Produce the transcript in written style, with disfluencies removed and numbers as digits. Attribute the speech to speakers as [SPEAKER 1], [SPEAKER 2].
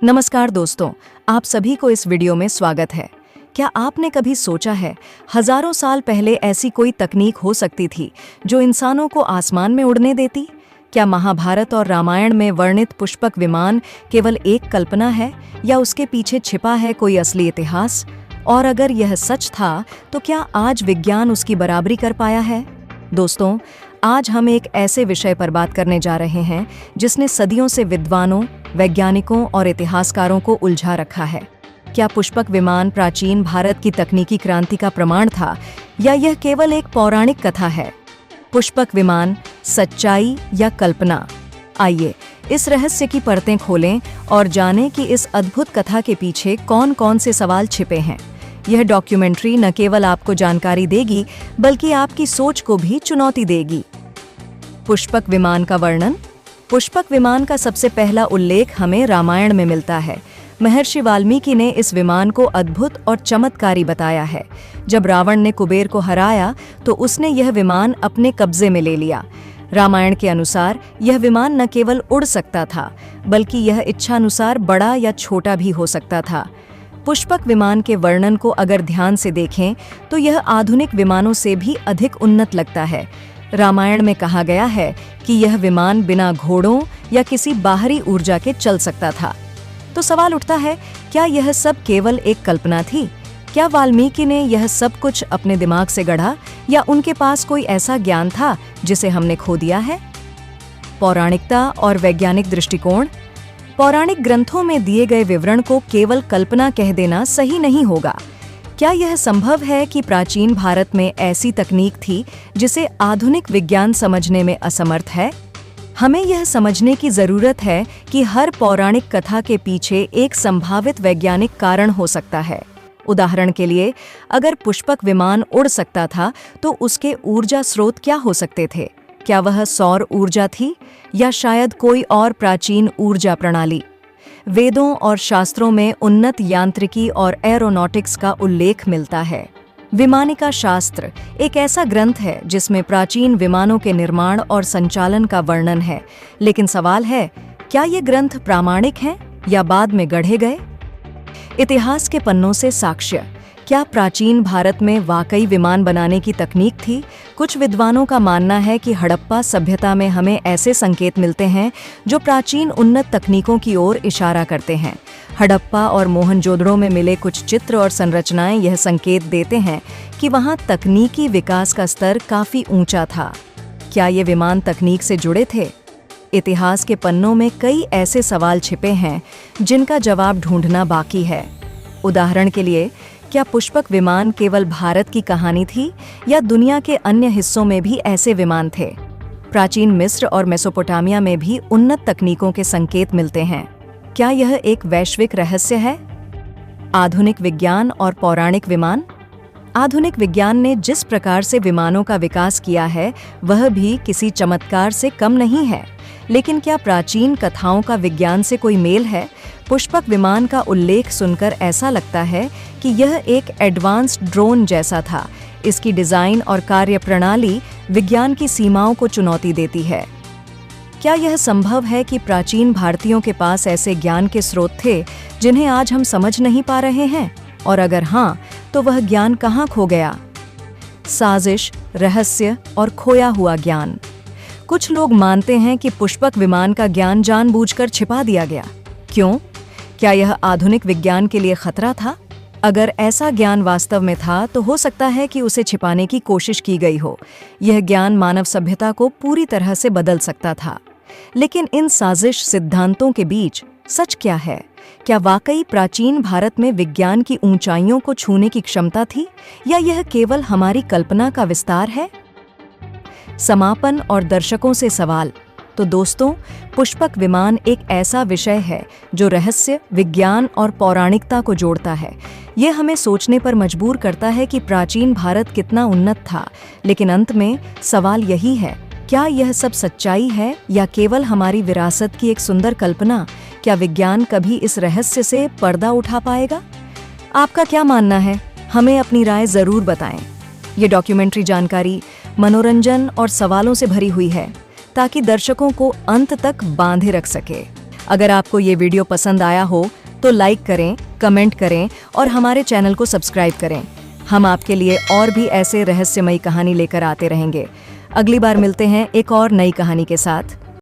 [SPEAKER 1] नमस्कार दोस्तों, आप सभी को इस वीडियो में स्वागत है। क्या आपने कभी सोचा है हजारों साल पहले ऐसी कोई तकनीक हो सकती थी जो इंसानों को आसमान में उड़ने देती? क्या महाभारत और रामायण में वर्णित पुष्पक विमान केवल एक कल्पना है या उसके पीछे छिपा है कोई असली इतिहास? और अगर यह सच था तो क्या आज विज्ञान उसकी बराबरी कर पाया है? दोस्तों, आज हम एक ऐसे विषय पर बात करने जा रहे हैं जिसने सदियों से विद्वानों, वैज्ञानिकों और इतिहासकारों को उलझा रखा है। क्या पुष्पक विमान प्राचीन भारत की तकनीकी क्रांति का प्रमाण था या यह केवल एक पौराणिक कथा है? पुष्पक विमान, सच्चाई या कल्पना? आइए इस रहस्य की परतें खोलें और जानें कि इस अद्भुत कथा के पीछे कौन-कौन से सवाल छिपे हैं। यह डॉक्यूमेंट्री न केवल आपको जानकारी देगी बल्कि आपकी सोच को भी चुनौती देगी। पुष्पक विमान का वर्णन। पुष्पक विमान का सबसे पहला उल्लेख हमें रामायण में मिलता है। महर्षि वाल्मीकि ने इस विमान को अद्भुत और चमत्कारी बताया है। जब रावण ने कुबेर को हराया तो उसने यह विमान अपने कब्जे में ले लिया। रामायण के अनुसार यह विमान न केवल उड़ सकता था बल्कि यह इच्छानुसार बड़ा या छोटा भी हो सकता था। पुष्पक विमान के वर्णन को अगर ध्यान से देखें तो यह आधुनिक विमानों से भी अधिक उन्नत लगता है। रामायण में कहा गया है कि यह विमान बिना घोड़ों या किसी बाहरी ऊर्जा के चल सकता था। तो सवाल उठता है, क्या यह सब केवल एक कल्पना थी? क्या वाल्मीकि ने यह सब कुछ अपने दिमाग से गढ़ा या उनके पास कोई ऐसा ज्ञान था जिसे हमने खो दिया है? पौराणिकता और वैज्ञानिक दृष्टिकोण। पौराणिक ग्रंथों में दिए गए विवरण को केवल कल्पना कह देना सही नहीं होगा। क्या यह संभव है कि प्राचीन भारत में ऐसी तकनीक थी जिसे आधुनिक विज्ञान समझने में असमर्थ है? हमें यह समझने की जरूरत है कि हर पौराणिक कथा के पीछे एक संभावित वैज्ञानिक कारण हो सकता है। उदाहरण के लिए, अगर पुष्पक विमान उड़ सकता था तो उसके ऊर्जा स्रोत क्या हो सकते थे? क्या वह सौर ऊर्जा थी या शायद कोई और प्राचीन ऊर्जा प्रणाली? वेदों और शास्त्रों में उन्नत यांत्रिकी और एरोनॉटिक्स का उल्लेख मिलता है। विमानिका शास्त्र एक ऐसा ग्रंथ है जिसमें प्राचीन विमानों के निर्माण और संचालन का वर्णन है। लेकिन सवाल है, क्या ये ग्रंथ प्रामाणिक हैं या बाद में गढ़े गए? इतिहास के पन्नों से साक्ष्य। क्या प्राचीन भारत में वाकई विमान बनाने की तकनीक थी? कुछ विद्वानों का मानना है कि हड़प्पा सभ्यता में हमें ऐसे संकेत मिलते हैं जो प्राचीन उन्नत तकनीकों की ओर इशारा करते हैं। हड़प्पा और मोहनजोदड़ो में मिले कुछ चित्र और संरचनाएं यह संकेत देते हैं कि वहां तकनीकी विकास का स्तर काफी ऊंचा था। क्या ये विमान तकनीक से जुड़े थे? इतिहास के पन्नों में कई ऐसे सवाल छिपे हैं जिनका जवाब ढूंढना बाकी है। उदाहरण के लिए, क्या पुष्पक विमान केवल भारत की कहानी थी या दुनिया के अन्य हिस्सों में भी ऐसे विमान थे? प्राचीन मिस्र और मेसोपोटामिया में भी उन्नत तकनीकों के संकेत मिलते हैं। क्या यह एक वैश्विक रहस्य है? आधुनिक विज्ञान और पौराणिक विमान। आधुनिक विज्ञान ने जिस प्रकार से विमानों का विकास किया है वह भी किसी चमत्कार से कम नहीं है। लेकिन क्या प्राचीन कथाओं का विज्ञान से कोई मेल है? पुष्पक विमान का उल्लेख सुनकर ऐसा लगता है कि यह एक एडवांस्ड ड्रोन जैसा था। इसकी डिजाइन और कार्यप्रणाली विज्ञान की सीमाओं को चुनौती देती है। क्या यह संभव है कि प्राचीन भारतीयों के पास ऐसे ज्ञान के स्रोत थे जिन्हें आज हम समझ नहीं पा रहे हैं? और अगर हाँ, तो वह ज्ञान कहाँ खो गया? साजिश, रहस्य और खोया हुआ ज्ञान। कुछ लोग मानते हैं कि पुष्पक विमान का ज्ञान जानबूझकर छिपा दिया गया। क्यों? क्या यह आधुनिक विज्ञान के लिए खतरा था? अगर ऐसा ज्ञान वास्तव में था तो हो सकता है कि उसे छिपाने की कोशिश की गई हो। यह ज्ञान मानव सभ्यता को पूरी तरह से बदल सकता था। लेकिन इन साजिश सिद्धांतों के बीच सच क्या है? क्या वाकई प्राचीन भारत में विज्ञान की ऊंचाइयों को छूने की क्षमता थी या यह केवल हमारी कल्पना का विस्तार है? समापन और दर्शकों से सवाल। तो दोस्तों, पुष्पक विमान एक ऐसा विषय है जो रहस्य, विज्ञान और पौराणिकता को जोड़ता है। यह हमें सोचने पर मजबूर करता है कि प्राचीन भारत कितना उन्नत था। लेकिन अंत में सवाल यही है, क्या यह सब सच्चाई है या केवल हमारी विरासत की एक सुंदर कल्पना? क्या विज्ञान कभी इस रहस्य से पर्दा उठा पाएगा? आपका क्या मानना है? हमें अपनी राय जरूर बताएं। ये डॉक्यूमेंट्री जानकारी मनोरंजन और सवालों से भरी हुई है ताकि दर्शकों को अंत तक बांधे रख सके। अगर आपको ये वीडियो पसंद आया हो तो लाइक करें, कमेंट करें और हमारे चैनल को सब्सक्राइब करें। हम आपके लिए और भी ऐसे रहस्यमयी कहानी लेकर आते रहेंगे। अगली बार मिलते हैं एक और नई कहानी के साथ।